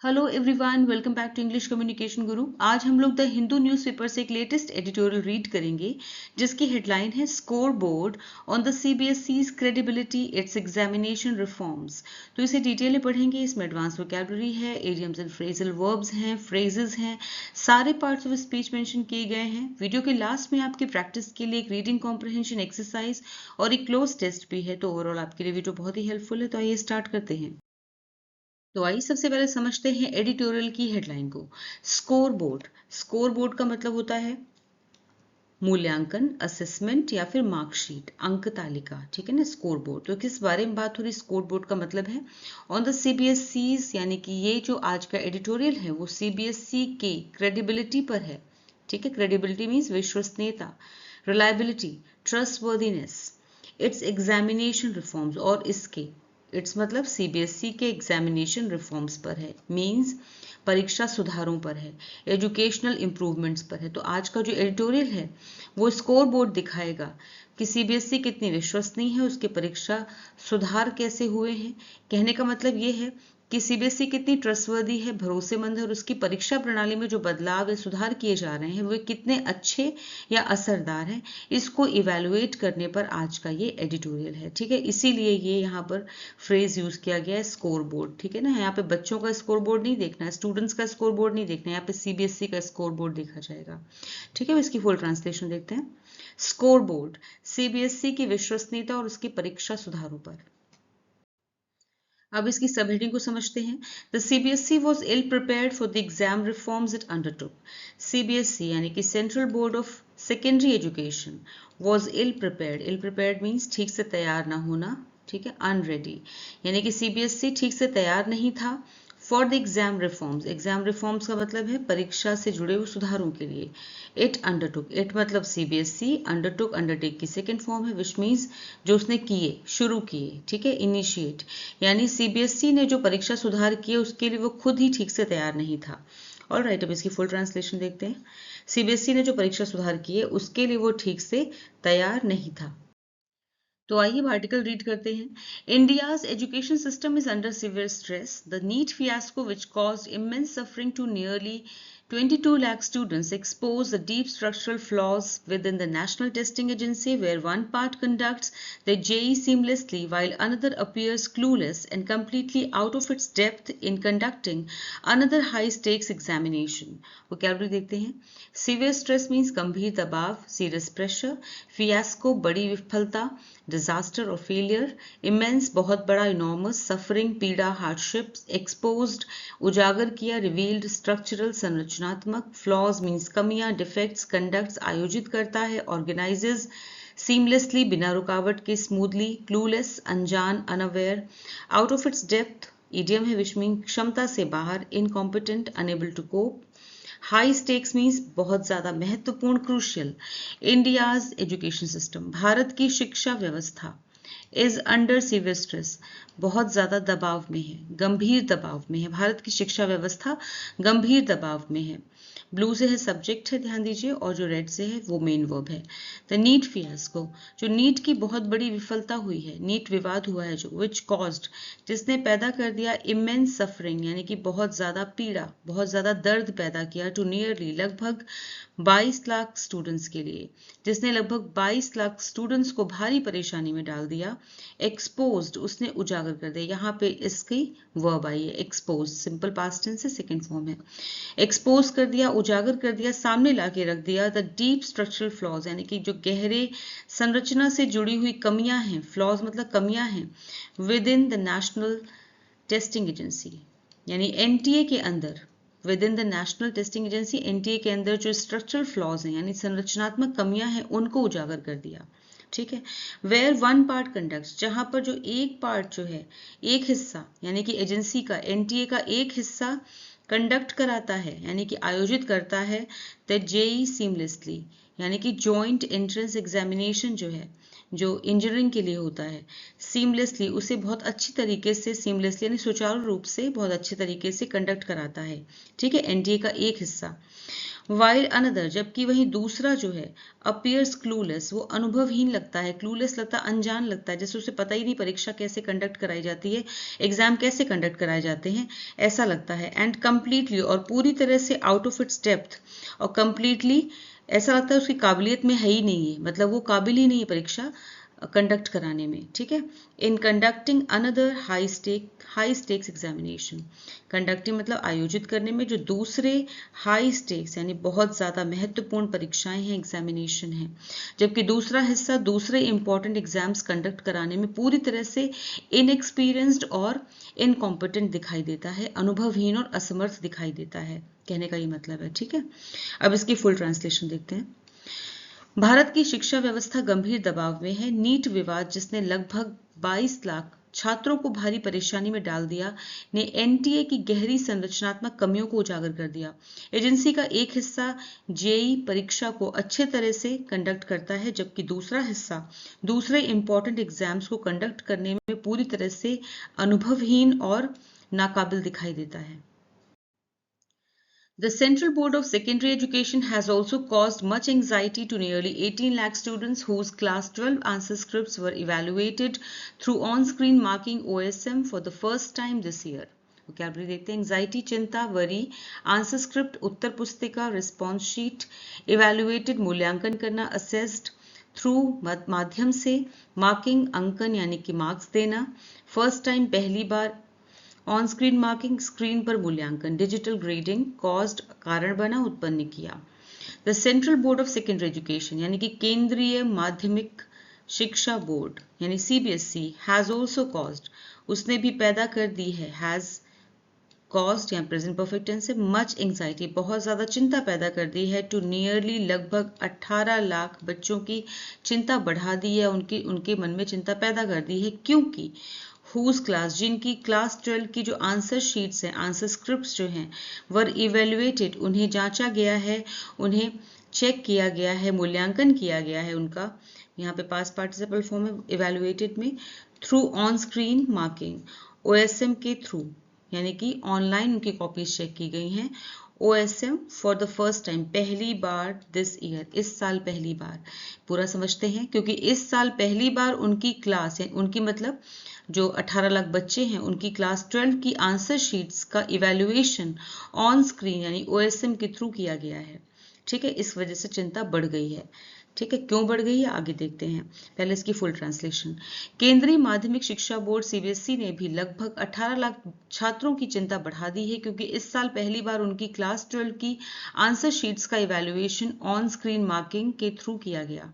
Hello everyone, welcome back to English communication Guru. आज हम लोग द हिंदू न्यूज़पेपर से एक लेटेस्ट एडिटोरियल रीड करेंगे जिसकी हेडलाइन है score board on the CBSE's credibility its examination reforms. तो इसे डिटेल में पढ़ेंगे। इसमें एडवांस वोकैबुलरी है, एडियम्स एंड फ्रेजल वर्ब्स हैं, फ्रेजेस हैं, सारे पार्ट्स ऑफ स्पीच मेंशन किए गए हैं। वीडियो के लास्ट में आपकी प्रैक्टिस के लिए एक रीडिंग कॉम्प्रहेंशन एक्सरसाइज और एक क्लोज टेस्ट भी है। तो ओवरऑल आपके लिए वीडियो बहुत ही हेल्पफुल है। तो आइए स्टार्ट करते हैं। तो आइए सबसे पहले समझते हैं एडिटोरियल की हेडलाइन को। Score board. स्कोर बोर्ड का मतलब होता है मूल्यांकन, असेसमेंट या फिर मार्कशीट, अंक तालिका। ठीक है ना, स्कोर बोर्ड। तो किस बारे में बात हो रही? स्कोर बोर्ड का मतलब है ऑन द सीबीएसई's, यानी कि ये जो आज का एडिटोरियल है वो सीबीएसई के क्रेडिबिलिटी पर है। ठीक है, क्रेडिबिलिटी मीन्स विश्वसनीयता, reliability, trustworthiness, it's examination reforms, और इसके इट्स मतलब सीबीएसई के एग्जामिनेशन रिफॉर्म्स पर है, मींस परीक्षा सुधारों पर है, एजुकेशनल इंप्रूवमेंट्स पर है। तो आज का जो एडिटोरियल है वो स्कोर बोर्ड दिखाएगा कि सीबीएसई कितनी विश्वसनीय है, उसके परीक्षा सुधार कैसे हुए हैं। कहने का मतलब ये है कि सीबीएसई कितनी ट्रस्टवर्दी है, भरोसेमंद है, और उसकी परीक्षा प्रणाली में जो बदलाव या सुधार किए जा रहे हैं वो कितने अच्छे या असरदार हैं, इसको इवेलुएट करने पर आज का ये एडिटोरियल है। ठीक है, इसीलिए ये यहाँ पर फ्रेज यूज किया गया है स्कोर बोर्ड। ठीक है ना, यहाँ पे बच्चों का स्कोर बोर्ड नहीं देखना है, स्टूडेंट्स का स्कोर बोर्ड नहीं देखना है, यहाँ पे सीबीएसई का स्कोर बोर्ड देखा जाएगा। ठीक है, इसकी फुल ट्रांसलेशन देखते हैं। स्कोर बोर्ड सीबीएसई की विश्वसनीयता और उसकी परीक्षा सुधारों पर। अब इसकी सब हेडिंग को समझते हैं। The CBSE was ill prepared for the exam reforms it undertook. CBSE यानी कि central board of secondary education was ill prepared. Ill prepared means ठीक से तैयार ना होना। ठीक है, अनरेडी, यानी कि सीबीएसई ठीक से तैयार नहीं था for the exam reforms. Exam reforms का मतलब है परीक्षा से जुड़े हुए सुधारों के लिए। इट अंडरटुक, इट मतलब सीबीएसई, अंडरटुक अंडरटेक की सेकेंड फॉर्म है, विच मीन्स जो उसने किए, शुरू किए। ठीक है, इनिशिएट, यानी सीबीएसई ने जो परीक्षा सुधार किए उसके लिए वो खुद ही ठीक से तैयार नहीं था। ऑल राइट, अब इसकी फुल ट्रांसलेशन देखते हैं। सीबीएसई ने जो परीक्षा सुधार किए उसके लिए वो ठीक से तैयार नहीं था। तो आइए आर्टिकल रीड करते हैं। India's education system is under severe stress. The NEET fiasco which caused immense suffering to nearly 22 lakh students exposed the deep structural flaws within the National Testing Agency, where one part conducts the JEE seamlessly while another appears clueless and completely out of its depth in conducting another high stakes examination. Vocabulary देखते हैं। Severe stress means गंभीर दबाव, serious pressure, fiasco बड़ी विफलता, disaster और failure, immense बहुत बड़ा, enormous, suffering पीड़ा, हार्डशिप, एक्सपोज्ड उजागर किया, रिवील्ड स्ट्रक्चरल संरचनात्मक, फ्लॉज मींस कमियां, डिफेक्ट्स, कंडक्ट्स आयोजित करता है, ऑर्गेनाइजेज सीमलेसली बिना रुकावट के, स्मूथली, क्लूलेस अनजान unaware, out of its depth idiom है विच मीन क्षमता से बाहर, incompetent unable to cope, high stakes means बहुत ज्यादा महत्वपूर्ण, crucial. India's education system, Bharat की शिक्षा व्यवस्था, इज अंडर सीवियर स्ट्रेस, बहुत ज्यादा दबाव में है, गंभीर दबाव में है। भारत की शिक्षा व्यवस्था गंभीर दबाव में है। ब्लू से है सब्जेक्ट है, ध्यान दीजिए, और जो रेड से है वो मेन वर्ब है। द नीट फियास्को, जो नीट की बहुत बड़ी विफलता हुई है, नीट विवाद हुआ है जो, विच कॉज्ड जिसने पैदा कर दिया, इमेंस सफरिंग यानी कि बहुत ज्यादा पीड़ा, बहुत ज्यादा दर्द पैदा किया, टू नियरली लगभग 22 लाख स्टूडेंट्स के लिए, जिसने लगभग 22 लाख स्टूडेंट्स को भारी परेशानी में डाल दिया। एक्सपोज्ड उसने उजागर कर दिया, यहाँ पे इसकी वर्ब आई है एक्सपोज, सिंपल पास्ट टेंस से सेकंड फॉर्म है। एक्सपोज कर दिया, उजागर कर दिया, सामने लाके रख दिया। द डीप स्ट्रक्चरल फ्लॉज यानी कि जो गहरे संरचना से जुड़ी हुई कमियां हैं, फ्लॉज मतलब कमियां हैं, with in the national testing agency यानी एनटीए के अंदर, with in the national testing agency NTA के अंदर जो स्ट्रक्चरल फ्लॉज हैं यानी संरचनात्मक कमियां हैं उनको उजागर कर दिया। ठीक है, वेयर वन पार्ट कंडक्ट्स, जहां पर जो एक पार्ट जो है, एक हिस्सा यानी कि एजेंसी का, एनटीए का एक हिस्सा कंडक्ट कराता है यानी कि आयोजित करता है, द जेई सीमलेसली यानी कि जॉइंट एंट्रेंस एग्जामिनेशन जो है, जो इंजीनियरिंग के लिए होता है, सीमलेसली उसे बहुत अच्छी तरीके से, सीमलेसली यानी सुचारू रूप से बहुत अच्छे तरीके से कंडक्ट कराता है। ठीक है, एनडीए का एक हिस्सा। वाइल अनदर, जबकि वहीं दूसरा जो है अपीयर्स क्लूलेस, वो अनुभवहीन लगता है, क्लूलेस लगता है, अनजान लगता है, जैसे उसे पता ही नहीं परीक्षा कैसे कंडक्ट कराई जाती है, एग्जाम कैसे कंडक्ट कराए जाते हैं, ऐसा लगता है। एंड कंप्लीटली, और पूरी तरह से आउट ऑफ इट्स डेप्थ, और कंप्लीटली ऐसा लगता है उसकी काबिलियत में है ही नहीं है, मतलब वो काबिल ही नहीं है परीक्षा कंडक्ट कराने में, ठीक है। In conducting another high stakes examination, conducting मतलब आयोजित करने में, जो दूसरे हाई स्टेक्स यानी बहुत ज़्यादा महत्वपूर्ण परीक्षाएं हैं, एग्जामिनेशन है, जबकि दूसरा हिस्सा दूसरे इंपॉर्टेंट एग्जाम्स कंडक्ट कराने में पूरी तरह से इनएक्सपीरियंस्ड और इनकॉम्पिटेंट दिखाई देता है, अनुभवहीन और असमर्थ दिखाई देता है, कहने का ये मतलब है, ठीक है। अब इसकी फुल ट्रांसलेशन देखते हैं। भारत की शिक्षा व्यवस्था गंभीर दबाव में है। नीट विवाद, जिसने लगभग 22 लाख छात्रों को भारी परेशानी में डाल दिया, ने एनटीए की गहरी संरचनात्मक कमियों को उजागर कर दिया। एजेंसी का एक हिस्सा जेईई परीक्षा को अच्छे तरह से कंडक्ट करता है, जबकि दूसरा हिस्सा दूसरे इंपॉर्टेंट एग्जाम्स को कंडक्ट करने में पूरी तरह से अनुभवहीन और नाकाबिल दिखाई देता है। The Central Board of Secondary Education has also caused much anxiety to nearly 18 lakh students whose Class 12 answer scripts were evaluated through on-screen marking OSM for the first time this year. vocabulary देखते हैं। Anxiety, चिंता, worry, answer script, उत्तर पुस्तिका, response sheet, evaluated मूल्यांकन करना, assessed, through माध्यम से, marking अंकन यानी कि मार्क्स देना, फर्स्ट टाइम पहली बार, ऑन स्क्रीन मार्किंग स्क्रीन पर मूल्यांकन, डिजिटल ग्रेडिंग कॉज्ड कारण बना, उत्पन्न किया। The central board of secondary education यानी कि केंद्रीय माध्यमिक शिक्षा बोर्ड यानी सीबीएसई हैज ऑल्सो कॉज्ड, उसने भी पैदा कर दी है, हैज कॉज्ड या प्रेजेंट परफेक्ट टेंस से, मच एंजाइटी बहुत ज्यादा चिंता पैदा कर दी है, टू नियरली लगभग 18 लाख बच्चों की चिंता बढ़ा दी है, उनके मन में चिंता पैदा कर दी है, क्योंकि हुज क्लास, जिनकी क्लास 12 की जो आंसर शीट्स हैं, आंसर स्क्रिप्ट्स जो हैं, वर इवेल्युएटेड, उन्हें जांचा गया है, उन्हें चेक किया गया है, मूल्यांकन किया गया है उनका, यहाँ पे पास्ट पार्टिसिपल फॉर्म में इवेल्युएटेड में, through on screen marking, OSM के थ्रू, यानी कि ऑनलाइन उनकी कॉपीज चेक की गई हैं, OSM for the first time, पहली बार, दिस ईयर, इस साल पहली बार। पूरा समझते हैं, क्योंकि इस साल पहली बार उनकी क्लास है, उनकी मतलब जो 18 लाख बच्चे हैं, उनकी क्लास 12 की आंसर शीट्स का इवैल्यूएशन ऑन स्क्रीन यानी OSM के थ्रू किया गया है, ठीक है। इस वजह से चिंता बढ़ गई है, ठीक है। क्यों बढ़ गई है आगे देखते हैं, पहले इसकी फुल ट्रांसलेशन। केंद्रीय माध्यमिक शिक्षा बोर्ड सीबीएसई ने भी लगभग 18 लाख छात्रों की चिंता बढ़ा दी है, क्योंकि इस साल पहली बार उनकी क्लास 12 की आंसर शीट्स का इवैल्यूएशन ऑन स्क्रीन मार्किंग के थ्रू किया गया।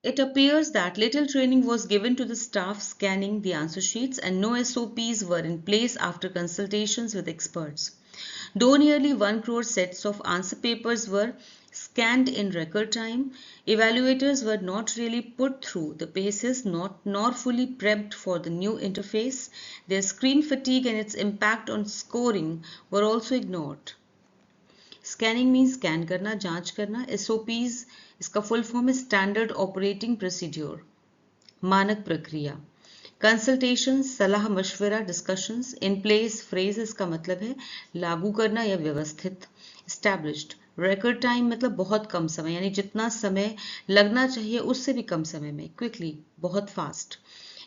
It appears that little training was given to the staff scanning the answer sheets and no SOPs were in place after consultations with experts. Though nearly 1 crore sets of answer papers were scanned in record time, evaluators were not really put through the paces nor fully prepped for the new interface. Their screen fatigue and its impact on scoring were also ignored. Scanning means scan करना, जांच करना, SOPs इसका full form है standard operating procedure, मानक प्रक्रिया, consultation सलाह मशवरा, discussions, in place phrase इसका मतलब है लागू करना या व्यवस्थित, एस्टैब्लिश्ड, रिकॉर्ड टाइम मतलब बहुत कम समय यानी जितना समय लगना चाहिए उससे भी कम समय में, क्विकली बहुत फास्ट,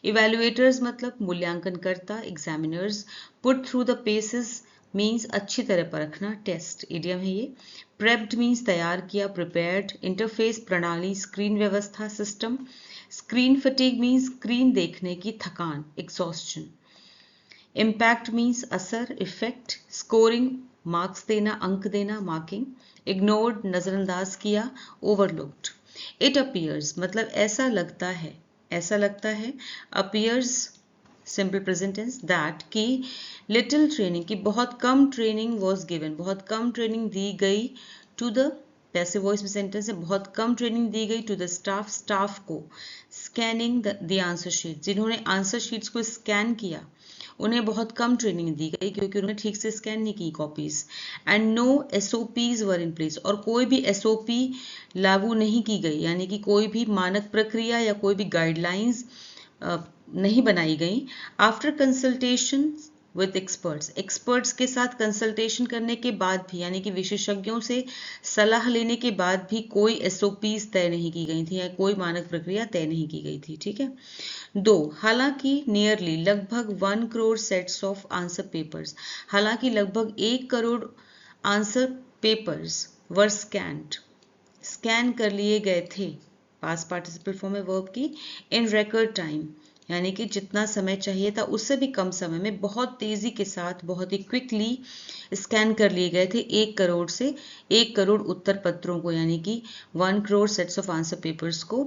इवैल्यूएटर्स मतलब मूल्यांकनकर्ता, examiners, put through the paces means अच्छी तरह परखना, टेस्ट इडियम है ये, प्रेप्ड मीन्स तैयार किया, प्रिपेयर्ड, इंटरफेस प्रणाली, स्क्रीन व्यवस्था, system, screen fatigue means screen देखने की थकान, एग्जॉस्शन, इम्पैक्ट मीन्स असर, इफेक्ट, स्कोरिंग मार्क्स देना, अंक देना, मार्किंग, इग्नोर्ड नजरअंदाज किया, ओवरलुक्ड। इट अपीयर्स मतलब ऐसा लगता है, appears simple present tense, that की लिटिल ट्रेनिंग की बहुत कम ट्रेनिंग वॉज गिवन, बहुत कम ट्रेनिंग दी गई, टू द पैसिव वॉइस में सेंटेंस है, बहुत कम ट्रेनिंग दी गई टू द स्टाफ को, स्कैनिंग द आंसर शीट, जिन्होंने आंसर शीट्स को स्कैन किया उन्हें बहुत कम ट्रेनिंग दी गई क्योंकि उन्होंने ठीक से स्कैन नहीं की copies, and no SOPs were in place, और कोई भी एसओपी लागू नहीं की गई, यानी कि कोई भी मानक प्रक्रिया या कोई भी गाइडलाइंस नहीं बनाई गई। After consultation with experts, experts के साथ कंसल्टेशन करने के बाद भी, यानी कि विशेषज्ञों से सलाह लेने के बाद भी कोई एसओपीज तय नहीं की गई थी या कोई मानक प्रक्रिया तय नहीं की गई थी। ठीक है। 2, हालांकि नियरली लगभग 1 crore sets of answer papers, हालांकि लगभग 1 करोड़ आंसर पेपर्स वर स्कैन कर लिए गए थे, पास्ट पार्टिसिपल फॉर्म में वर्ब की, इन रिकॉर्ड टाइम, यानी कि जितना समय चाहिए था उससे भी कम समय में बहुत तेजी के साथ, बहुत ही क्विकली स्कैन कर लिए गए थे 1 करोड़ से 1 करोड़ उत्तर पत्रों को, यानी कि 1 crore sets of answer papers को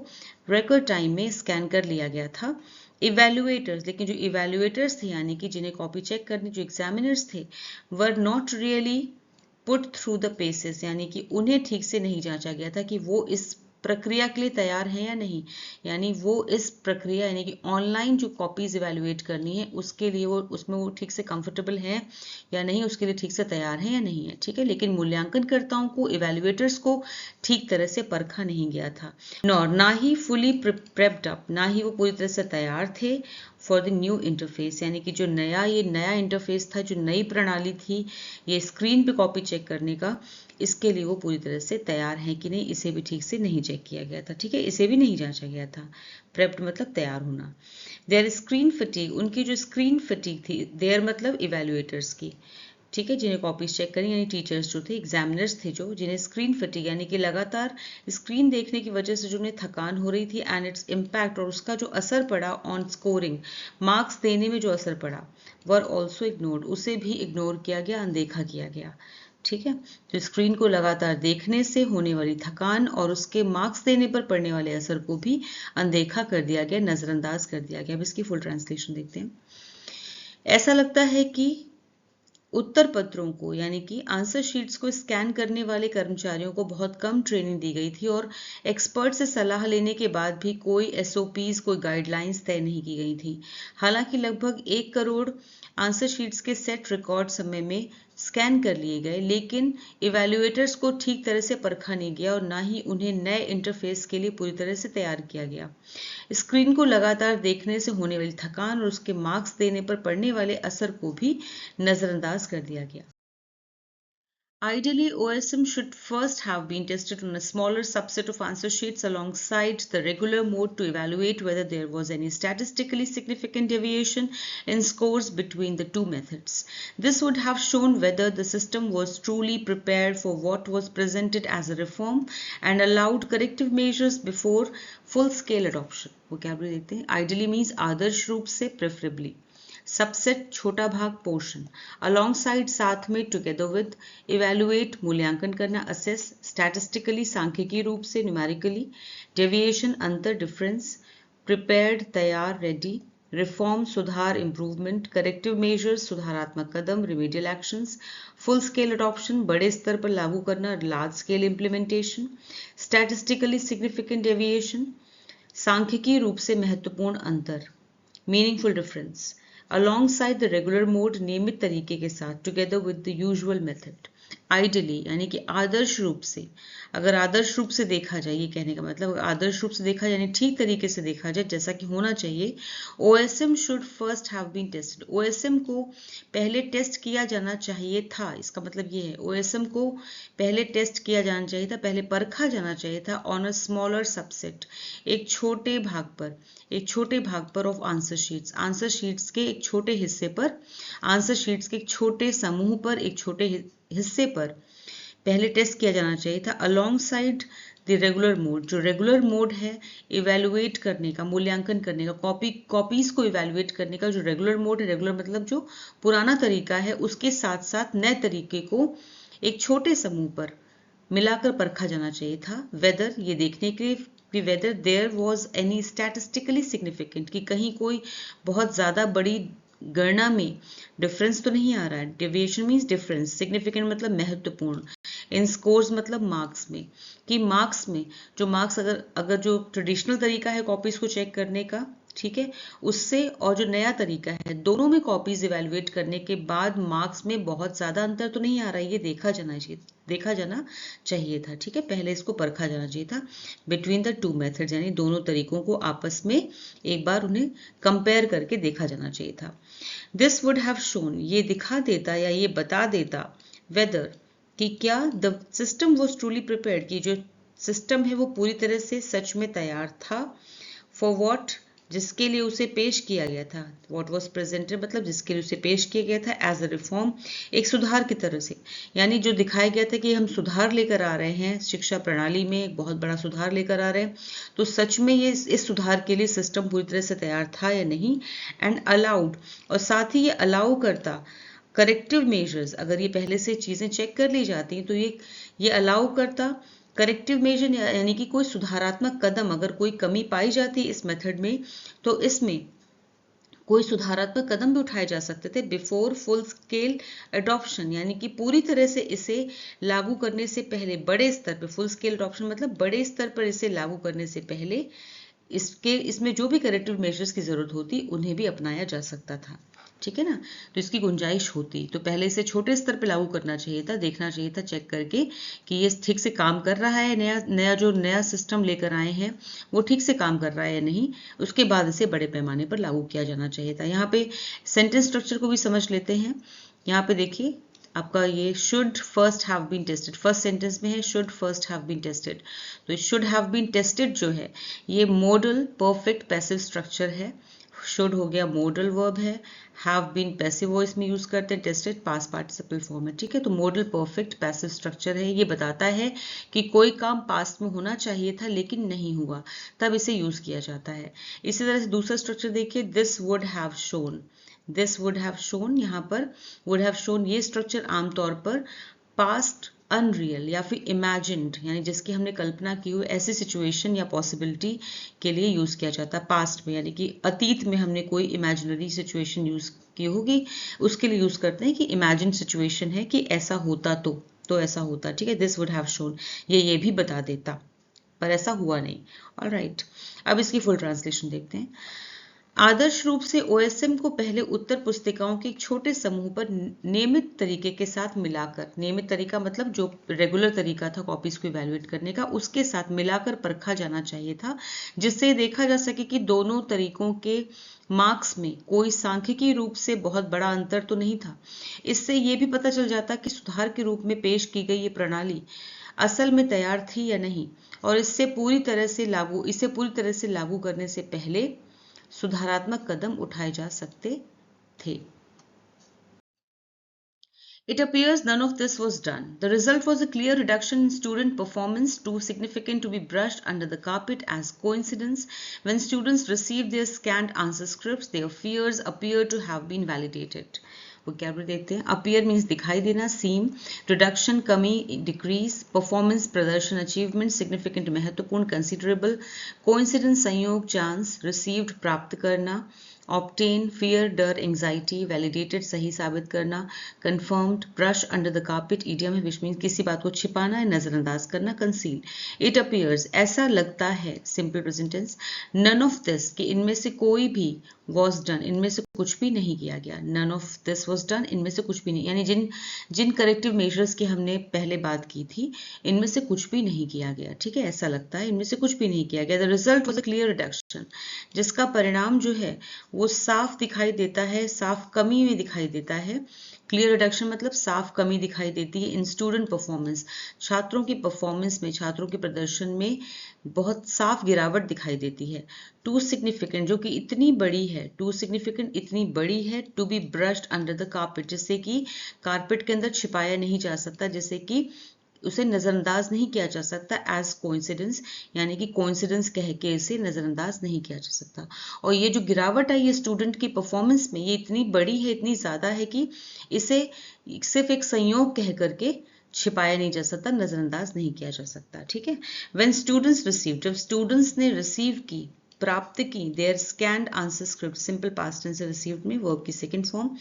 रिकॉर्ड टाइम में स्कैन कर लिया गया था। इवेल्युएटर्स, लेकिन जो इवेल्युएटर्स थे यानी कि जिन्हें कॉपी चेक करने जो एग्जामिनर्स थे, were not really put through the paces, यानी कि उन्हें ठीक से नहीं जांचा गया था कि वो इस प्रक्रिया के लिए तैयार है या नहीं, यानी वो इस प्रक्रिया यानी कि ऑनलाइन जो कॉपीज इवेल्युएट करनी है उसके लिए वो उसमें वो ठीक से कंफर्टेबल है या नहीं, उसके लिए ठीक से तैयार है या नहीं है। ठीक है। लेकिन मूल्यांकनकर्ताओं को, इवेल्युएटर्स को ठीक तरह से परखा नहीं गया था, नॉर ना ही फुली प्रेप्ड अप, ना ही वो पूरी तरह से तैयार थे फॉर द न्यू इंटरफेस, यानी कि जो ये नया इंटरफेस था, जो नई प्रणाली थी ये स्क्रीन पे कॉपी चेक करने का, इसके लिए वो पूरी तरह से तैयार हैं कि नहीं, इसे भी ठीक से नहीं चेक किया गया था। ठीक है। इसे भी नहीं जांचा गया था। प्रेप्ड मतलब तैयार होना। देयर स्क्रीन फटीग, उनकी जो स्क्रीन फटीग थी, देयर मतलब इवेल्युएटर्स की, ठीक है, जिन्हें कॉपीज चेक करें, यानी टीचर्स जो थे, एग्जामिनर्स थे जो, जिन्हें स्क्रीन फटीग यानी कि लगातार स्क्रीन देखने की वजह से जो उन्हें थकान हो रही थी, एंड इट्स इम्पैक्ट, और उसका जो असर पड़ा ऑन स्कोरिंग, मार्क्स देने में जो असर पड़ा, वर ऑल्सो इग्नोर्ड, उसे भी इग्नोर किया गया, अनदेखा किया गया। ठीक है। तो स्क्रीन को लगातार देखने से होने वाली थकान और उसके मार्क्स देने पर पड़ने वाले असर को भी अनदेखा कर दिया गया, नजरअंदाज कर दिया गया। अब इसकी फुल ट्रांसलेशन देखते हैं। ऐसा लगता है कि उत्तर पत्रों को, यानी कि आंसर शीट्स को स्कैन करने वाले कर्मचारियों को बहुत कम ट्रेनिंग दी गई थी और एक्सपर्ट से सलाह लेने के बाद भी कोई एसओपीज, कोई गाइडलाइंस तय नहीं की गई थी। हालांकि लगभग 1 करोड़ आंसर शीट्स के सेट रिकॉर्ड समय में स्कैन कर लिए गए, लेकिन इवेल्युएटर्स को ठीक तरह से परखा नहीं गया और ना ही उन्हें नए इंटरफेस के लिए पूरी तरह से तैयार किया गया। स्क्रीन को लगातार देखने से होने वाली थकान और उसके मार्क्स देने पर पड़ने वाले असर को भी नजरअंदाज कर दिया गया। Ideally, OSM should first have been tested on a smaller subset of answer sheets alongside the regular mode to evaluate whether there was any statistically significant deviation in scores between the two methods. This would have shown whether the system was truly prepared for what was presented as a reform and allowed corrective measures before full-scale adoption. Vocabulary देखते हैं. Ideally means आदर्श रूप से, preferably. Subset छोटा भाग, portion, alongside साथ में, together with, evaluate मूल्यांकन करना, असेस स्टैटिस्टिकली सांख्यिकी रूप से, न्यूमेरिकली, डेविएशन अंतर डिफरेंस, प्रिपेयर्ड तैयार रेडी, रिफॉर्म सुधार इम्प्रूवमेंट, करेक्टिव मेजर्स सुधारात्मक कदम, remedial actions, full scale adoption बड़े स्तर पर लागू करना, large scale implementation, statistically significant deviation सांख्यिकी रूप से महत्वपूर्ण अंतर, meaningful difference, alongside the regular mode नियमित तरीके के साथ, together with the usual method. Ideally यानी कि आदर्श रूप से, अगर आदर्श रूप से देखा जाए, ये कहने का मतलब आदर्श रूप से देखा जाए यानी ठीक तरीके से देखा जाए जैसा कि होना चाहिए, OSM should first have been tested. OSM को पहले टेस्ट किया जाना चाहिए था, इसका मतलब ये है OSM को पहले टेस्ट किया जाना चाहिए था, पहले परखा जाना चाहिए था ऑन अ स्मॉलर सबसेट, एक छोटे भाग पर ऑफ आंसर शीट्स के एक छोटे हिस्से पर, आंसर शीट्स के एक छोटे समूह पर, एक छोटे हिस्से पर पहले टेस्ट किया जाना चाहिए था, अलोंगसाइड द रेगुलर मोड, जो रेगुलर मोड है इवेलुएट करने का, मूल्यांकन करने का, कॉपीज को इवेलुएट करने का जो रेगुलर मोड है, रेगुलर मतलब जो पुराना तरीका है, उसके साथ साथ नए तरीके को एक छोटे समूह पर मिलाकर परखा जाना चाहिए था, वेदर ये देखने के लिए कि whether there was any statistically significant, कि कहीं कोई बहुत ज़्यादा बड़ी गणना में डिफरेंस तो नहीं आ रहा है, डेविएशन मीन्स डिफरेंस, सिग्निफिकेंट मतलब महत्वपूर्ण, इन स्कोर्स मतलब मार्क्स में, कि मार्क्स में जो मार्क्स अगर जो ट्रेडिशनल तरीका है कॉपीज को चेक करने का, ठीक है, उससे और जो नया तरीका है, दोनों में कॉपीज इवेलुएट करने के बाद मार्क्स में बहुत ज्यादा अंतर तो नहीं आ रहा है, ये देखा जाना चाहिए था। ठीक है, पहले इसको परखा जाना चाहिए था बिटवीन द टू मेथड्स, यानी दोनों तरीकों को आपस में एक बार उन्हें कंपेयर करके देखा जाना चाहिए था। दिस वुड हैव शोन, ये दिखा देता या ये बता देता वेदर कि क्या the system was truly prepared, कि जो सिस्टम है वो पूरी तरह से सच में तैयार था, फॉर वॉट, जिसके लिए उसे पेश किया गया था, वॉट वॉज प्रेजेंटेड मतलब जिसके लिए उसे पेश किया गया था, एज अ रिफॉर्म, एक सुधार की तरह से, यानी जो दिखाया गया था कि हम सुधार लेकर आ रहे हैं, शिक्षा प्रणाली में एक बहुत बड़ा सुधार लेकर आ रहे हैं, तो सच में ये इस सुधार के लिए सिस्टम पूरी तरह से तैयार था या नहीं, एंड अलाउड, और साथ ही ये अलाउ करता करेक्टिव मेजर्स, अगर ये पहले से चीजें चेक कर ली जाती हैं तो ये अलाउ करता करेक्टिव मेजर, यानी कि कोई सुधारात्मक कदम, अगर कोई कमी पाई जाती है इस मेथड में तो इसमें कोई सुधारात्मक कदम भी उठाए जा सकते थे बिफोर फुल स्केल अडॉप्शन, यानी कि पूरी तरह से इसे लागू करने से पहले, बड़े स्तर पर, फुल स्केल अडॉप्शन मतलब बड़े स्तर पर इसे लागू करने से पहले इसमें जो भी करेक्टिव मेजर्स की जरूरत होती उन्हें भी अपनाया जा सकता था। ठीक है ना, तो इसकी गुंजाइश होती तो पहले इसे छोटे स्तर पर लागू करना चाहिए था, देखना चाहिए था चेक करके कि ये ठीक से काम कर रहा है, नया सिस्टम लेकर आए हैं वो ठीक से काम कर रहा है या नहीं, उसके बाद इसे बड़े पैमाने पर लागू किया जाना चाहिए था। यहाँ पे सेंटेंस स्ट्रक्चर को भी समझ लेते हैं। यहाँ पे देखिए आपका ये should first have been tested, first sentence में है should first have been tested, तो शुड हैव बीन टेस्टेड जो है ये मॉडल परफेक्ट पैसिव स्ट्रक्चर है, शुड हो गया मॉडल वर्ब है, हैव बीन पैसिव वॉइस में यूज करते हैं, टेस्टेड पास्ट पार्टिसिपल फॉर्म है। ठीक है, तो मॉडल परफेक्ट पैसिव स्ट्रक्चर है, ये बताता है कि कोई काम पास्ट में होना चाहिए था लेकिन नहीं हुआ, तब इसे यूज किया जाता है। इसी तरह से दूसरा स्ट्रक्चर देखिए, this would have shown, this would have shown, यहाँ पर वुड हैव शोन ये स्ट्रक्चर आमतौर पर पास्ट अनरियल या फिर इमेजिन्ड, यानी जिसकी हमने कल्पना की हुई ऐसी सिचुएशन या पॉसिबिलिटी के लिए यूज किया जाता है पास्ट में, यानी कि अतीत में हमने कोई इमेजिनरी सिचुएशन यूज की होगी उसके लिए यूज करते हैं कि इमेजिन सिचुएशन है कि ऐसा होता तो ऐसा होता। ठीक है, दिस वुड हैव शोन ये भी बता देता पर ऐसा हुआ नहीं। ऑलराइट, अब इसकी फुल ट्रांसलेशन देखते हैं। आदर्श रूप से ओएसएम को पहले उत्तर पुस्तिकाओं के एक छोटे समूह पर नियमित तरीके के साथ मिलाकर, नियमित तरीका मतलब जो रेगुलर तरीका था कॉपीज को इवैल्यूएट करने का, उसके साथ मिलाकर परखा जाना चाहिए था, जिससे देखा जा सके कि दोनों तरीकों के मार्क्स में कोई सांख्यिकीय रूप से बहुत बड़ा अंतर तो नहीं था। इससे ये भी पता चल जाता कि सुधार के रूप में पेश की गई ये प्रणाली असल में तैयार थी या नहीं, और इसे पूरी तरह से लागू करने से पहले सुधारात्मक कदम उठाए जा सकते थे। It appears none of this was done. The result was a clear reduction in student performance, too significant to be brushed under the carpet as coincidence. When students received their scanned answer scripts, their fears appear to have been validated. vocabulary देखते हैं। appear means दिखाई देना, seem, reduction कमी, decrease, performance प्रदर्शन, achievement significant महत्वपूर्ण, considerable, coincidence संयोग, chance, received प्राप्त करना, obtain fear डर, anxiety, validated सही साबित करना, confirmed brush under the carpet idiom है which means किसी बात को छिपाना है, नजरअंदाज करना, conceal. it appears ऐसा लगता है, simple present tense, none of this कि इनमें से कोई भी was done इनमें से कुछ भी नहीं किया गया, none of this was done इनमें से कुछ भी नहीं, यानी जिन करेक्टिव मेजर्स की हमने पहले बात की थी इनमें से कुछ भी नहीं किया गया। ठीक है, ऐसा लगता है इनमें से कुछ भी नहीं किया गया। The result was a clear reduction, जिसका परिणाम जो है वो साफ दिखाई देता है, साफ कमी में दिखाई देता है। क्लियर रिडक्शन मतलब साफ कमी दिखाई देती है इन स्टूडेंट परफॉर्मेंस, छात्रों की परफॉर्मेंस में, छात्रों के प्रदर्शन में बहुत साफ गिरावट दिखाई देती है। टू सिग्निफिकेंट जो कि इतनी बड़ी है, टू सिग्निफिकेंट इतनी बड़ी है, to be brushed under the carpet जिससे कि कारपेट के अंदर छिपाया नहीं जा सकता, जैसे कि उसे नजरअंदाज नहीं किया जा सकता एज कोइंसिडेंस, यानी कि कोइंसिडेंस कह के इसे नजरअंदाज नहीं किया जा सकता। और ये जो गिरावट आई है स्टूडेंट की परफॉर्मेंस में, ये इतनी बड़ी है, इतनी ज्यादा है कि इसे सिर्फ एक संयोग कह करके छिपाया नहीं जा सकता, नजरअंदाज नहीं किया जा सकता। ठीक है, व्हेन स्टूडेंट्स रिसीव, जब स्टूडेंट्स ने रिसीव की, प्राप्त की, their scanned answer script, simple past tense received में वर्ब की सेकंड फॉर्म,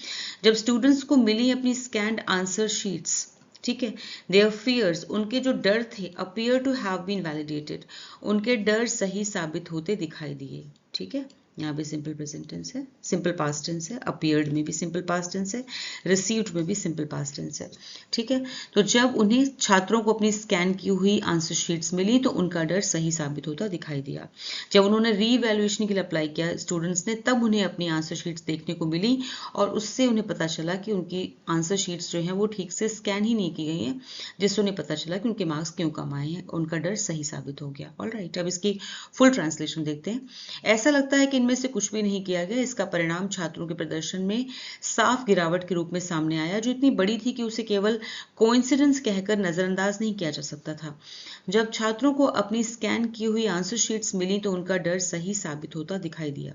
जब स्टूडेंट्स को मिली अपनी स्कैन्ड आंसर शीट्स, ठीक है, देयर फियर्स उनके जो डर थे, appear to have been validated उनके डर सही साबित होते दिखाई दिए। ठीक है, यहाँ पे सिंपल प्रेजेंट टेंस है, सिंपल पास्ट टेंस है, अपीयर्ड में भी सिंपल पास्ट टेंस है, रिसीव्ड में भी सिंपल पास्ट टेंस है। ठीक है, तो जब उन्हें छात्रों को अपनी स्कैन की हुई आंसर शीट्स मिली तो उनका डर सही साबित होता दिखाई दिया। जब उन्होंने रीवैल्यूएशन के लिए अप्लाई किया स्टूडेंट्स ने, तब उन्हें अपनी आंसर शीट्स देखने को मिली और उससे उन्हें पता चला कि उनकी आंसर शीट्स जो हैं वो ठीक से स्कैन ही नहीं की गई हैं, जिससे उन्हें पता चला कि उनके मार्क्स क्यों कम आए हैं। उनका डर सही साबित हो गया। ऑलराइट, अब इसकी फुल ट्रांसलेशन देखते हैं। ऐसा लगता है कि इनमें से कुछ भी नहीं किया गया। इसका परिणाम छात्रों के प्रदर्शन में साफ गिरावट के रूप में सामने आया, जो इतनी बड़ी थी कि उसे केवल कोइंसिडेंस कहकर नजरअंदाज नहीं किया जा सकता था। जब छात्रों को अपनी स्कैन की हुई आंसर शीट्स मिली तो उनका डर सही साबित होता दिखाई दिया।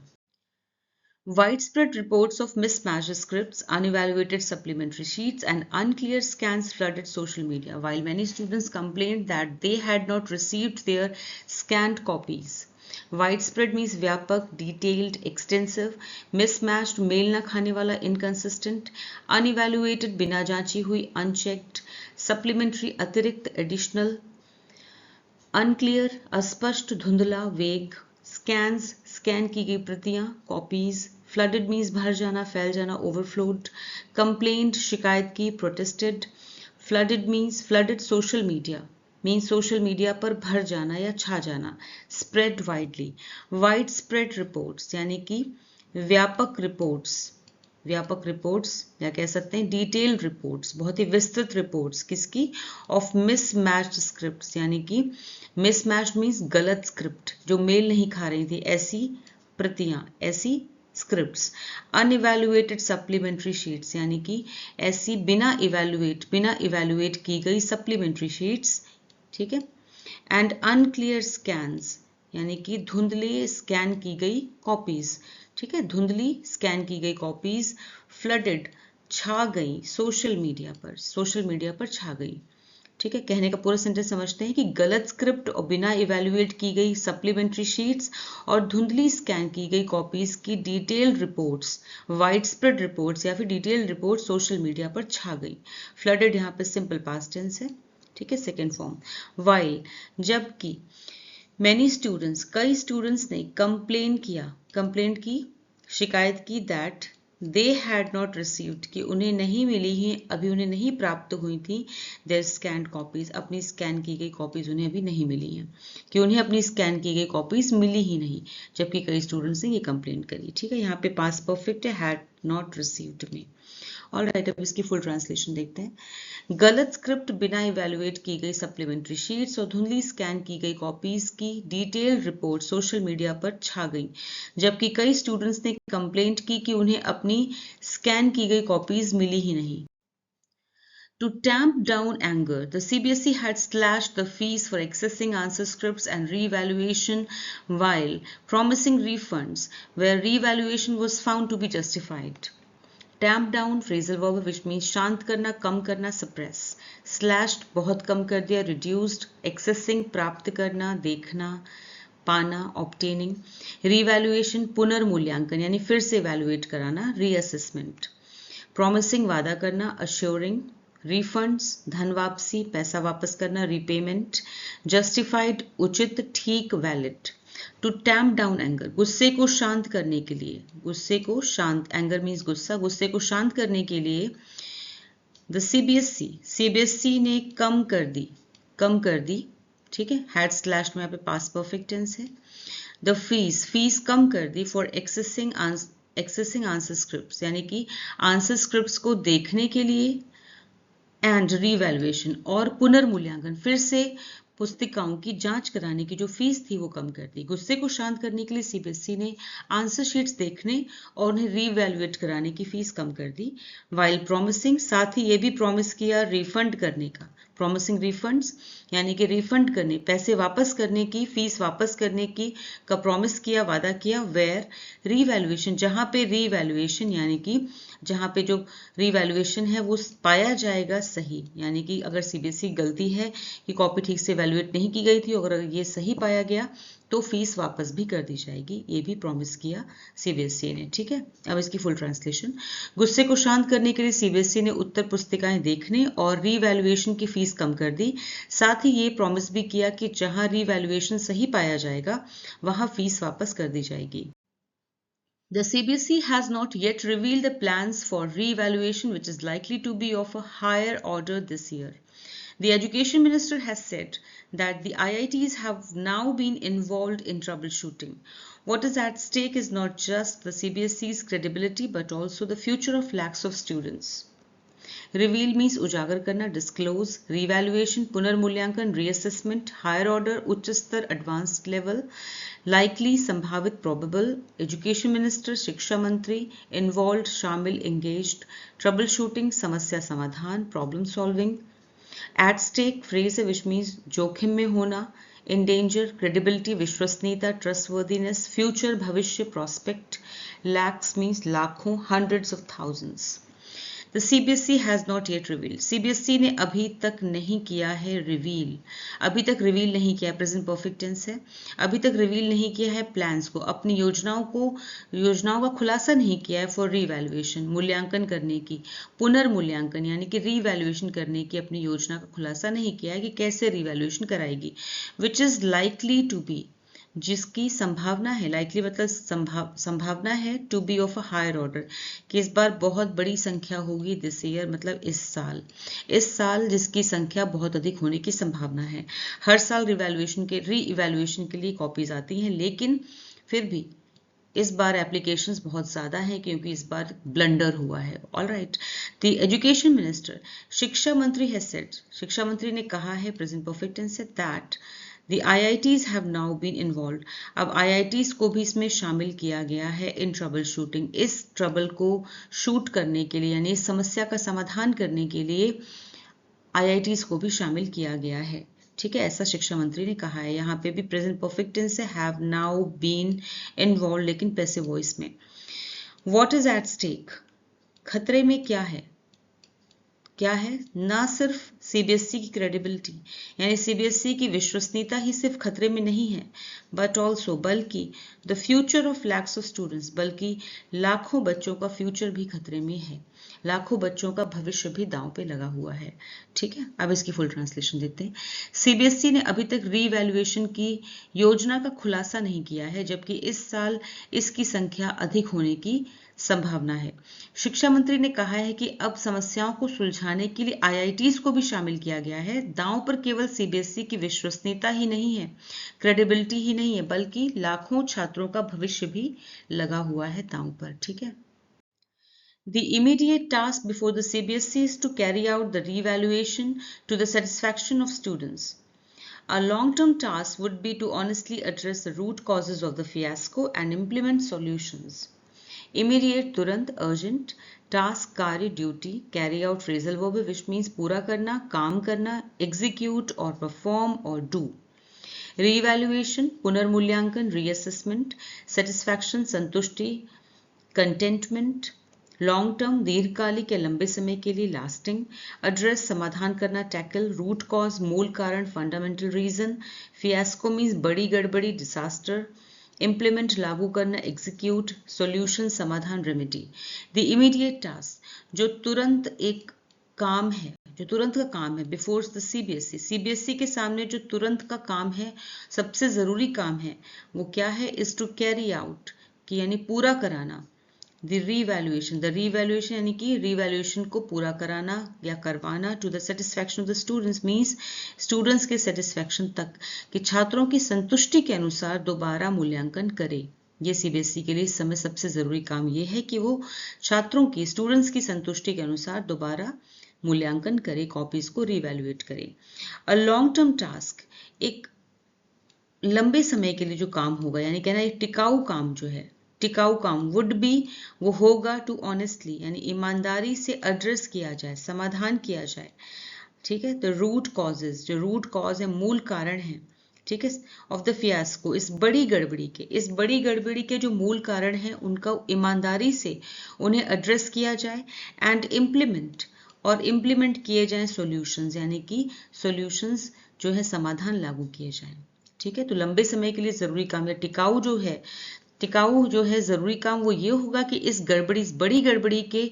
Widespread reports of mismatched scripts, unevaluated supplementary sheets, and unclear scans flooded social media, while many students complained that they had not received their scanned copies. Widespread means व्यापक, detailed, extensive, mismatched मेल न खाने वाला inconsistent, unevaluated बिना जांची हुई unchecked, supplementary अतिरिक्त additional, unclear अस्पष्ट धुंधला vague, scans स्कैन की गई प्रतियां कॉपीज, फ्लडेड मीन्स भर जाना फैल जाना ओवरफ्लोड, कंप्लेंट शिकायत की protested, flooded means flooded social media means social media पर भर जाना या छा जाना, spread widely, widespread reports यानी कि व्यापक रिपोर्ट्स या कह सकते हैं डिटेल्ड रिपोर्ट्स, बहुत ही विस्तृत रिपोर्ट्स किसकी, ऑफ मिसमैच्ड स्क्रिप्ट्स यानी कि मिसमैच्ड मीन्स गलत स्क्रिप्ट जो मेल नहीं खा रही थी, ऐसी प्रतियां, ऐसी स्क्रिप्ट्स, अनइवैल्यूएटेड सप्लीमेंट्री शीट्स यानी कि ऐसी बिना इवैल्यूएट की गई सप्लीमेंट्री शीट्स, ठीक है, एंड अनक्लियर स्कैन्स यानी कि धुंधले स्कैन की गई कॉपीज, ठीक है, धुंधली स्कैन की गई कॉपीज, फ्लडेड छा गई सोशल मीडिया पर छा गई। ठीक है, कहने का पूरा सेंटेंस समझते हैं कि गलत स्क्रिप्ट और बिना इवैल्यूएट की गई सप्लीमेंट्री शीट्स और धुंधली स्कैन की गई कॉपीज की detailed reports, wide spread reports या फिर डिटेल्ड रिपोर्ट सोशल मीडिया पर छा गई। फ्लडेड यहाँ पे सिंपल पास्ट टेंस है, ठीक है, सेकेंड फॉर्म। वाइल जबकि मैनी स्टूडेंट्स कई स्टूडेंट्स ने कंप्लेंट की शिकायत की that they had not received कि उन्हें नहीं मिली हैं, अभी उन्हें नहीं प्राप्त हुई थी, देयर स्कैन्ड कॉपीज अपनी स्कैन की गई कॉपीज उन्हें अभी नहीं मिली हैं, कि उन्हें अपनी स्कैन की गई कॉपीज मिली ही नहीं, जबकि कई स्टूडेंट्स ने ये कंप्लेंट करी। ठीक है, यहाँ पे पास्ट परफेक्ट है, हैड नॉट रिसीव्ड में। ऑलराइट, अब इसकी फुल ट्रांसलेशन देखते हैं। गलत स्क्रिप्ट बिना इवैल्यूएट की गई सप्लीमेंट्री शीट्स और धुंधली स्कैन की गई कॉपीज की डिटेल्ड रिपोर्ट सोशल मीडिया पर छा गई, जबकि कई स्टूडेंट्स ने कंप्लेंट की कि उन्हें अपनी स्कैन की गई कॉपीज मिली ही नहीं। To tamp down anger, the CBSE had slashed the fees for accessing answer scripts and re-evaluation while promising refunds where re-evaluation was found to be justified. Tamp down phrasal verb which means शांत करना, कम करना, suppress. Slashed बहुत कम कर दिया, reduced. Accessing प्राप्त करना, देखना, पाना, obtaining. Revaluation पुनर्मूल्यांकन यानी फिर से evaluate कराना, reassessment. Promising वादा करना, assuring. Refunds धन वापसी, पैसा वापस करना, repayment. Justified उचित, ठीक, valid. To tamp down anger गुस्से को शांत करने के लिए, गुस्से को शांत, एंगर मीन्स गुस्सा, गुस्से को शांत करने के लिए द सीबीएसई ने कम कर दी, ठीक है, हैड स्लैश्ड में यहाँ पे पास्ट परफेक्ट टेंस है। द फीस कम कर दी फॉर एक्सेसिंग आंसर स्क्रिप्ट्स यानी कि आंसर स्क्रिप्ट्स को देखने के लिए, एंड रीवैल्यूएशन और पुनर्मूल्यांकन फिर से पुस्तिकाओं की जांच कराने की जो फीस थी वो कम कर दी। गुस्से को शांत करने के लिए सीबीएसई ने आंसर शीट्स देखने और उन्हें रीवैल्यूएट कराने की फीस कम कर दी। वाइल प्रॉमिसिंग साथ ही ये भी प्रॉमिस किया रिफंड करने का, प्रॉमिसिंग रिफंड्स यानी कि रिफंड करने, पैसे वापस करने की, फीस वापस करने की का प्रॉमिस किया, वादा किया। वेयर रीवैल्यूएशन जहां पे रीवैल्यूएशन यानी कि जहां पे जो रीवैल्यूएशन है वो पाया जाएगा सही, यानी कि अगर सीबीएसई गलती है कि कॉपी ठीक से वैल्यूएट नहीं की गई थी और अगर ये सही पाया गया तो फीस वापस भी कर दी जाएगी, ये भी प्रॉमिस किया सीबीएसई ने। ठीक है, अब इसकी फुल ट्रांसलेशन। गुस्से को शांत करने के लिए सीबीएसई ने उत्तर पुस्तिकाएं देखने और रीवैल्यूएशन की फीस कम कर दी। साथ ही ये प्रॉमिस भी किया कि जहां रीवैल्यूएशन सही पाया जाएगा वहां फीस वापस कर दी जाएगी। The CBSE has not yet revealed the plans for re-evaluation, which is likely to be of a higher order this year. The Education Minister has said that the IITs have now been involved in troubleshooting. What is at stake is not just the CBSE's credibility but also the future of lakhs of students. Reveal means उजागर करना, disclose, revaluation, पुनर्मूल्यांकन, reassessment, higher order, उच्च स्तर, advanced level, likely, संभावित, probable, education minister, शिक्षा मंत्री, involved, शामिल, engaged, troubleshooting, समस्या समाधान, problem solving, at stake, phrase है which means जोखिम में होना, in danger, credibility, विश्वसनीयता, trustworthiness, future, भविष्य, prospect, lakhs means लाखों, hundreds of thousands. The CBSE has not yet revealed. CBSE ने अभी तक नहीं किया है रिवील, अभी तक रिवील नहीं किया, प्रेजेंट परफेक्ट टेंस है, अभी तक रिवील नहीं किया है प्लान्स को, अपनी योजनाओं का खुलासा नहीं किया है फॉर रीवैल्यूएशन, मूल्यांकन करने की, पुनर्मूल्यांकन यानी कि रीवैल्यूएशन करने की अपनी योजना का खुलासा नहीं किया है कि कैसे रीवैल्यूएशन कराएगी, which is likely to be, जिसकी संभावना है, लाइकली मतलब संभावना है, to be of a higher order, कि इस बार बहुत बड़ी संख्या होगी दिस ईयर, मतलब इस साल जिसकी संख्या बहुत अधिक होने की संभावना है। हर साल री इवैल्यूएशन के लिए कॉपीज आती हैं, लेकिन फिर भी इस बार एप्लीकेशंस बहुत ज़्यादा हैं क्योंकि इस बार ब्लंडर हुआ है। All right, the education minister, शिक्षा मंत्री हैज सेड, शिक्षा मंत्री ने कहा है, प्रेजेंट परफेक्ट टेंस है, that The IITs have now been involved. अब IITs को भी इसमें शामिल किया गया है इन ट्रबल शूटिंग, इस ट्रबल को शूट करने के लिए यानी इस समस्या का समाधान करने के लिए IITs को भी शामिल किया गया है। ठीक है, ऐसा शिक्षा मंत्री ने कहा है। यहाँ पे भी प्रेजेंट परफेक्ट टेंस है, हैव नाउ बीन इन्वॉल्व, लेकिन पैसिव वॉइस में। व्हाट इज एट स्टेक, खतरे में क्या है, ना सिर्फ सीबीएसई की क्रेडिबिलिटी यानी सीबीएसई की विश्वसनीयता ही सिर्फ खतरे में नहीं है, बट ऑल्सो बल्कि the future of lakhs of students, बल्कि लाखों बच्चों का फ्यूचर भी खतरे में है, लाखों बच्चों का भविष्य भी दांव पे लगा हुआ है। ठीक है, अब इसकी फुल ट्रांसलेशन देते हैं। सीबीएसई ने अभी तक रीवैल्यूएशन की योजना का खुलासा नहीं किया है, जबकि इस साल इसकी संख्या अधिक होने की संभावना है। शिक्षा मंत्री ने कहा है कि अब समस्याओं को सुलझाने के लिए आईआईटीज को भी शामिल किया गया है। दांव पर केवल सीबीएसई की विश्वसनीयता ही नहीं है, क्रेडिबिलिटी ही नहीं है, बल्कि लाखों छात्रों का भविष्य भी लगा हुआ है दांव पर। ठीक है, The immediate task before the CBSE is to carry out the revaluation to the satisfaction of students. A long-term task would be to honestly address the root causes of the fiasco and implement solutions. Immediate, तुरंत, urgent, task, कार्य, duty, carry out phrasal verb which means पूरा करना, काम करना, execute और perform और do. Reevaluation, पुनर्मूल्यांकन, reassessment, satisfaction, संतुष्टि, contentment, लॉन्ग टर्म, दीर्घकालिक या लंबे समय के लिए, लास्टिंग, एड्रेस, समाधान करना, टैकल, रूट कॉज, मूल कारण, फंडामेंटल रीजन, फियास्को मीन्स बड़ी गड़बड़ी, डिजास्टर, इम्प्लीमेंट, लागू करना, एग्जीक्यूट, सॉल्यूशन, समाधान, रेमेडी। द इमीडिएट टास्क, जो तुरंत एक काम है, जो तुरंत का काम है, बिफोर द सीबीएसई, सीबीएसई के सामने जो तुरंत का काम है, सबसे जरूरी काम है, वो क्या है? इज टू कैरी आउट, कि यानी पूरा कराना, द रीवैल्यूएशन यानी कि रीवैल्यूएशन को पूरा कराना या करवाना, to the satisfaction of the students means students के सेटिस्फैक्शन तक, कि छात्रों की संतुष्टि के अनुसार दोबारा मूल्यांकन करे। ये सीबीएसई के लिए इस समय सबसे जरूरी काम ये है कि वो छात्रों की, स्टूडेंट्स की संतुष्टि के अनुसार दोबारा मूल्यांकन करे, कॉपीज को रीवैल्यूएट करे। अ लॉन्ग टर्म टास्क, एक लंबे समय के लिए जो काम होगा, यानी कहना एक टिकाऊ काम जो है, टिकाऊ काम, वुड बी वो होगा, टू ऑनेस्टली यानी ईमानदारी से एड्रेस किया जाए, समाधान किया जाए। ठीक है, तो रूट कॉजेज, जो रूट कॉज है, मूल कारण है, ठीक है, ऑफ द फियास्को, इस बड़ी गड़बड़ी के जो मूल कारण है उनका ईमानदारी से उन्हें एड्रेस किया जाए, एंड इम्प्लीमेंट किए जाए सॉल्यूशंस, यानी कि सॉल्यूशंस जो है समाधान लागू किए जाए। ठीक है, तो लंबे समय के लिए जरूरी काम है, टिकाऊ जो है जरूरी काम, वो ये होगा कि इस बड़ी गड़बड़ी के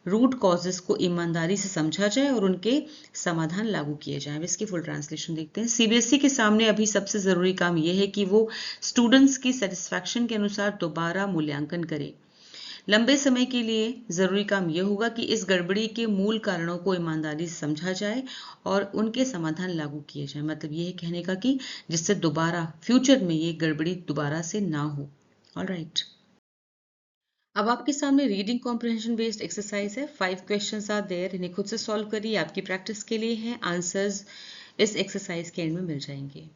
रूट कॉजेस को ईमानदारी से समझा जाए और उनके समाधान लागू किए जाएं। इसकी फुल ट्रांसलेशन देखते हैं। सीबीएसई के सामने अभी सबसे ज़रूरी काम यह है कि वो स्टूडेंट्स की सेटिस्फैक्शन के अनुसार दोबारा मूल्यांकन करे। लंबे समय के लिए ज़रूरी काम यह होगा कि इस गड़बड़ी के मूल कारणों को ईमानदारी से समझा जाए और उनके समाधान लागू किए जाएं। मतलब यह कहने का कि जिससे दोबारा फ्यूचर में ये गड़बड़ी दोबारा से ना हो। ऑलराइट, अब आपके सामने रीडिंग कॉम्प्रिहेंशन बेस्ड एक्सरसाइज है। 5 क्वेश्चंस आर देयर, इन्हें खुद से सॉल्व करिए, आपकी प्रैक्टिस के लिए हैं। आंसर्स इस एक्सरसाइज के एंड में मिल जाएंगे।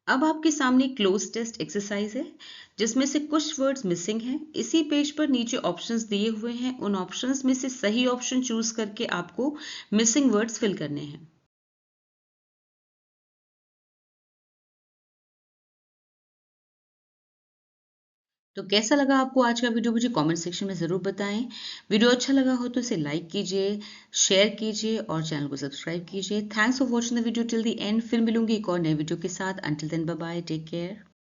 अब आपके सामने क्लोज टेस्ट एक्सरसाइज है जिसमें से कुछ वर्ड्स मिसिंग हैं। इसी पेज पर नीचे ऑप्शंस दिए हुए हैं, उन ऑप्शंस में से सही ऑप्शन चूज करके आपको मिसिंग वर्ड्स फिल करने हैं। तो कैसा लगा आपको आज का वीडियो, मुझे कमेंट सेक्शन में ज़रूर बताएं। वीडियो अच्छा लगा हो तो इसे लाइक कीजिए, शेयर कीजिए और चैनल को सब्सक्राइब कीजिए। Thanks for watching the video till the end. फिर मिलूंगी एक और नए वीडियो के साथ। Until then bye bye, take care.